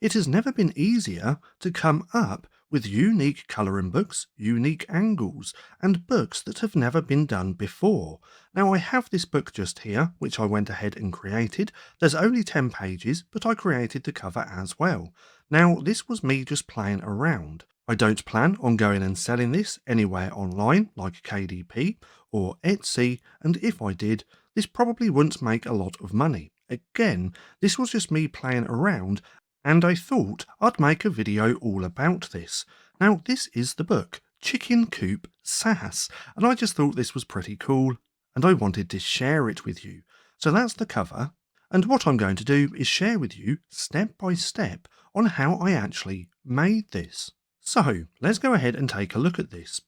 It has never been easier to come up with unique colouring books, unique angles, and books that have never been done before. Now I have this book just here, which I went ahead and created. There's only 10 pages, but I created the cover as well. Now this was me just playing around. I don't plan on going and selling this anywhere online like KDP or Etsy, and if I did, this probably wouldn't make a lot of money. Again, this was just me playing around, and I thought I'd make a video all about this. Now this is the book, Coop Sass, and I just thought this was pretty cool, and I wanted to share it with you. So that's the cover, and what I'm going to do is share with you step by step on how I actually made this. So let's go ahead and take a look at this.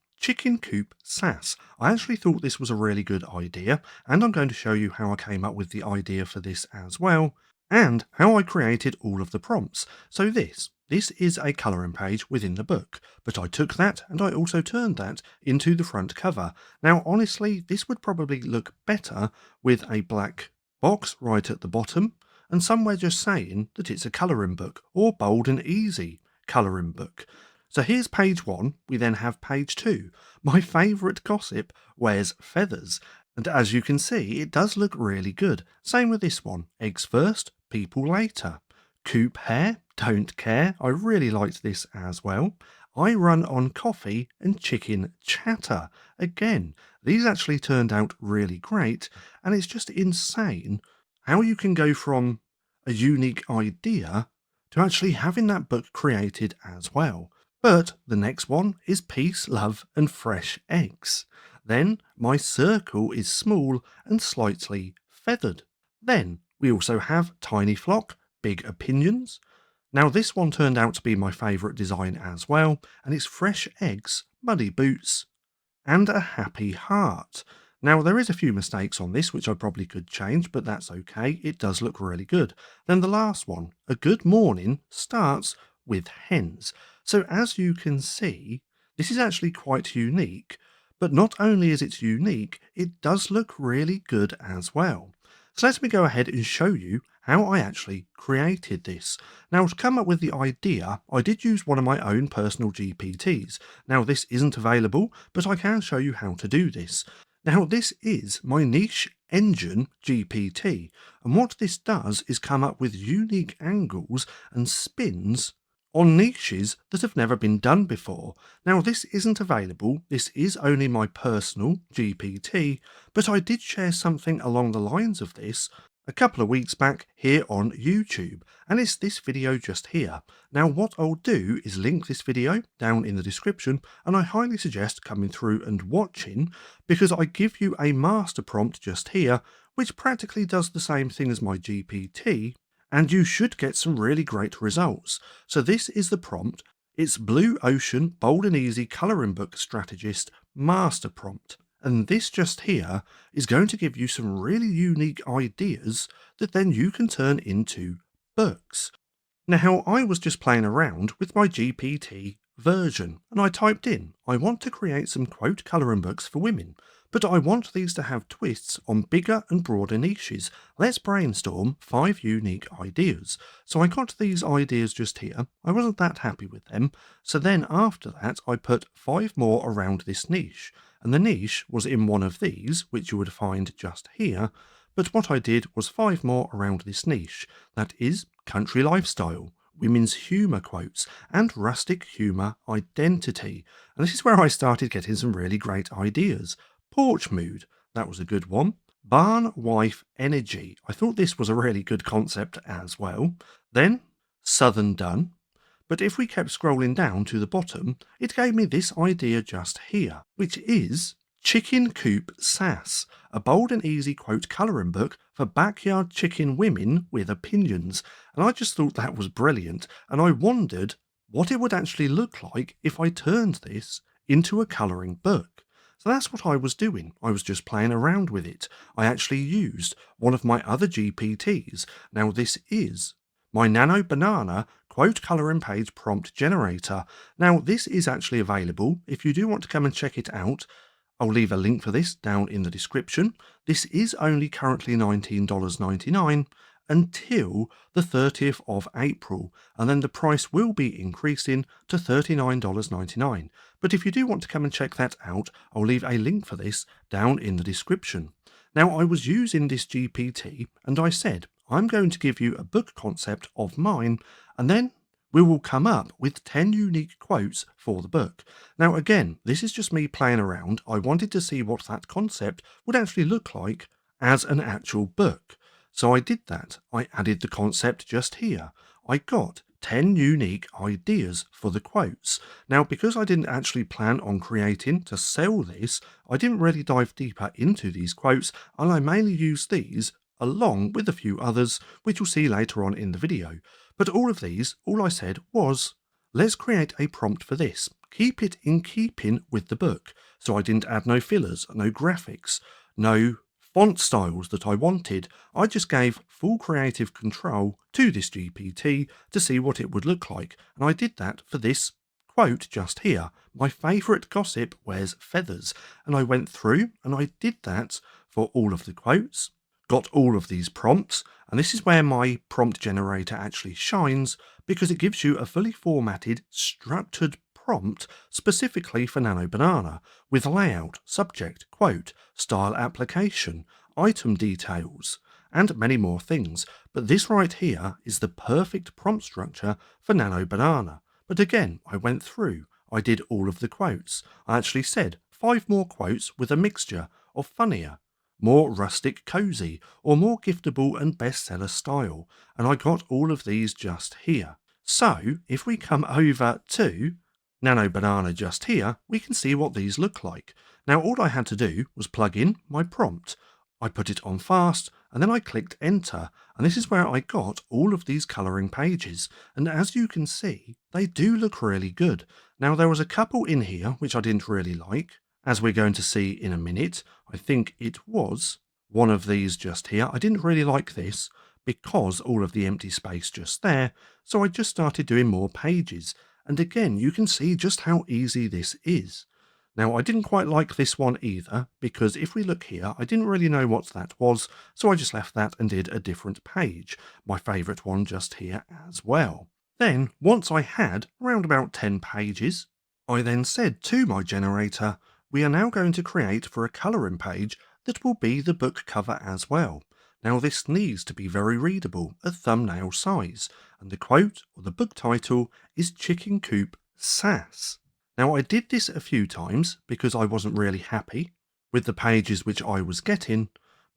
Coop Sass. I actually thought this was a really good idea, and I'm going to show you how I came up with the idea for this as well, and how I created all of the prompts. So this is a colouring page within the book, but I took that and I also turned that into the front cover. Now honestly, this would probably look better with a black box right at the bottom, and somewhere just saying that it's a colouring book, or bold and easy colouring book. So here's page 1, we then have page 2. My favourite gossip wears feathers, and as you can see it does look really good. Same with this one, eggs first, people later. Coop hair, don't care, I really liked this as well. I run on coffee and chicken chatter. Again, these actually turned out really great, and it's just insane how you can go from a unique idea to actually having that book created as well. But the next one is peace, love, and fresh eggs. Then my circle is small and slightly feathered. Then we also have tiny flock, big opinions. Now this one turned out to be my favourite design as well, and it's fresh eggs, muddy boots, and a happy heart. Now there is a few mistakes on this which I probably could change, but that's okay, it does look really good. Then the last one, a good morning, starts with hens. So as you can see, this is actually quite unique, but not only is it unique, it does look really good as well. So let me go ahead and show you how I actually created this. Now to come up with the idea, I did use one of my own personal GPTs. Now this isn't available, but I can show you how to do this. Now this is my niche engine GPT, and what this does is come up with unique angles and spins on niches that have never been done before. Now this isn't available, this is only my personal GPT, but I did share something along the lines of this a couple of weeks back here on YouTube, and it's this video just here. Now what I'll do is link this video down in the description, and I highly suggest coming through and watching, because I give you a master prompt just here, which practically does the same thing as my GPT, and you should get some really great results. So this is the prompt. It's Blue Ocean Bold and Easy Colouring Book Strategist Master Prompt. And this just here is going to give you some really unique ideas that then you can turn into books. Now I was just playing around with my GPT version, and I typed in, I want to create some quote colouring books for women, but I want these to have twists on bigger and broader niches. Let's brainstorm 5 unique ideas. So I got these ideas just here. I wasn't that happy with them. So then after that, I put 5 more around this niche. And the niche was in one of these, which you would find just here. But what I did was 5 more around this niche. That is country lifestyle, women's humour quotes, and rustic humour identity. And this is where I started getting some really great ideas. Porch mood, that was a good one. Barn wife energy, I thought this was a really good concept as well. Then southern done, but if we kept scrolling down to the bottom, it gave me this idea just here, which is Coop Sass, a bold and easy quote colouring book for backyard chicken women with opinions. And I just thought that was brilliant, and I wondered what it would actually look like if I turned this into a colouring book. So that's what I was doing. I was just playing around with it. I actually used one of my other GPTs. Now this is my Nano Banana quote colouring page prompt generator. Now this is actually available. If you do want to come and check it out, I'll leave a link for this down in the description. This is only currently $19.99, until the 30th of April, and then the price will be increasing to $39.99. But if you do want to come and check that out, I'll leave a link for this down in the description. Now, I was using this GPT and I said, I'm going to give you a book concept of mine, and then we will come up with 10 unique quotes for the book. Now, again, this is just me playing around. I wanted to see what that concept would actually look like as an actual book. So I did that. I added the concept just here. I got 10 unique ideas for the quotes. Now, because I didn't actually plan on creating to sell this, I didn't really dive deeper into these quotes, and I mainly used these along with a few others, which you'll see later on in the video. But all of these, all I said was, let's create a prompt for this. Keep it in keeping with the book. So I didn't add no fillers, no graphics, no font styles that I wanted. I just gave full creative control to this GPT to see what it would look like. And I did that for this quote just here. My favourite gossip wears feathers. And I went through and I did that for all of the quotes, got all of these prompts, and this is where my prompt generator actually shines, because it gives you a fully formatted, structured prompt specifically for Nano Banana, with layout, subject, quote, style application, item details, and many more things. But this right here is the perfect prompt structure for Nano Banana. But again, I went through, I did all of the quotes. I actually said 5 more quotes with a mixture of funnier, more rustic cozy, or more giftable and bestseller style, and I got all of these just here. So if we come over to Nano Banana just here, we can see what these look like. Now all I had to do was plug in my prompt. I put it on fast, and then I clicked enter, and this is where I got all of these colouring pages, and as you can see, they do look really good. Now there was a couple in here which I didn't really like, as we're going to see in a minute. I think it was one of these just here. I didn't really like this because all of the empty space just there, so I just started doing more pages. And again, you can see just how easy this is. Now, I didn't quite like this one either, because if we look here, I didn't really know what that was, so I just left that and did a different page. My favourite one just here as well. Then, once I had around about 10 pages, I then said to my generator, we are now going to create for a colouring page that will be the book cover as well. Now this needs to be very readable, a thumbnail size, and the quote or the book title is Chicken Coop Sass. Now I did this a few times because I wasn't really happy with the pages which I was getting,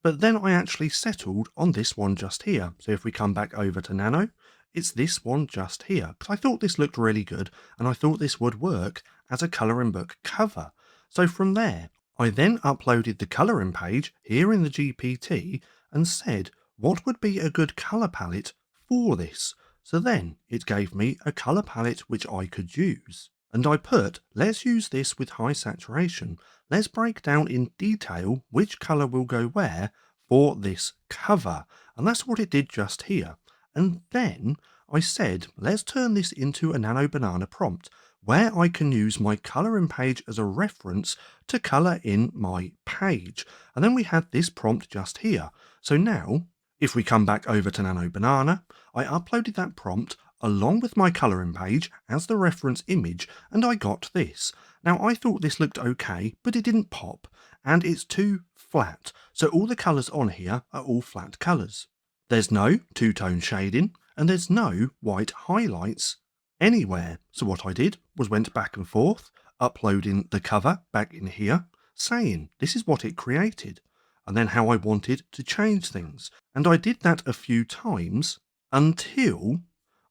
but then I actually settled on this one just here. So if we come back over to Nano, it's this one just here, because I thought this looked really good and I thought this would work as a colouring book cover. So from there, I then uploaded the colouring page here in the GPT and said, what would be a good colour palette for this? So then it gave me a colour palette which I could use. And I put, let's use this with high saturation. Let's break down in detail which colour will go where for this cover. And that's what it did just here. And then I said, let's turn this into a Nano Banana prompt, where I can use my colouring page as a reference to colour in my page. And then we had this prompt just here. So now, if we come back over to Nano Banana, I uploaded that prompt along with my colouring page as the reference image, and I got this. Now I thought this looked okay, but it didn't pop, and it's too flat. So all the colours on here are all flat colours. There's no two-tone shading, and there's no white highlights anywhere. So what I did was went back and forth, uploading the cover back in here, saying this is what it created, and then how I wanted to change things. And I did that a few times until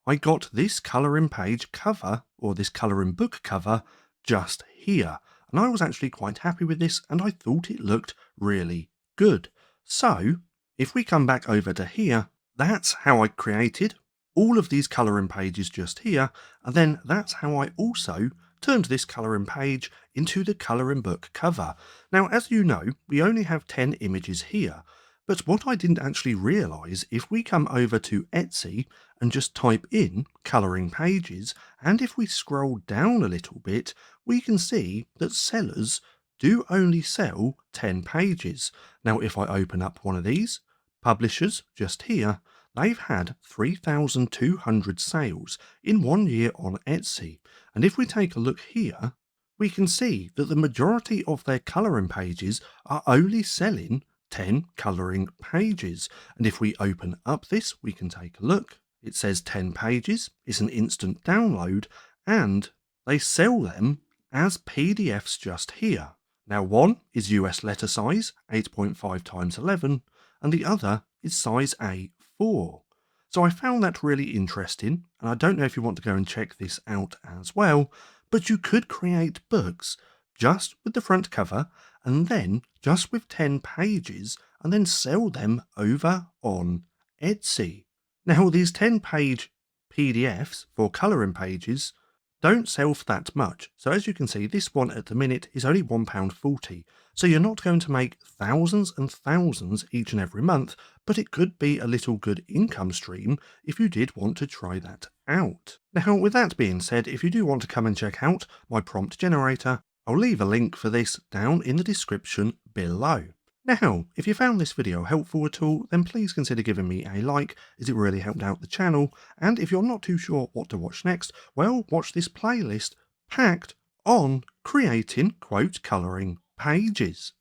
I got this colouring page cover, or this colouring book cover, just here. And I was actually quite happy with this, and I thought it looked really good. So, if we come back over to here, that's how I created all of these colouring pages just here, and then that's how I also turned this colouring page into the colouring book cover. Now, as you know, we only have 10 images here, but what I didn't actually realise, if we come over to Etsy and just type in colouring pages, and if we scroll down a little bit, we can see that sellers do only sell 10 pages. Now, if I open up one of these, publishers just here, they've had 3,200 sales in 1 year on Etsy. And if we take a look here, we can see that the majority of their colouring pages are only selling 10 colouring pages. And if we open up this, we can take a look. It says 10 pages, it's an instant download, and they sell them as PDFs just here. Now, one is US letter size, 8.5 times 11, and the other is size A4. So I found that really interesting, and I don't know if you want to go and check this out as well, but you could create books just with the front cover and then just with 10 pages and then sell them over on Etsy. Now, these 10-page PDFs for colouring pages don't sell for that much. So as you can see, this one at the minute is only £1.40. So you're not going to make thousands and thousands each and every month, but it could be a little good income stream if you did want to try that out. Now, with that being said, if you do want to come and check out my prompt generator, I'll leave a link for this down in the description below. Now, if you found this video helpful at all, then please consider giving me a like, as it really helped out the channel, and if you're not too sure what to watch next, well, watch this playlist packed on creating quote colouring pages.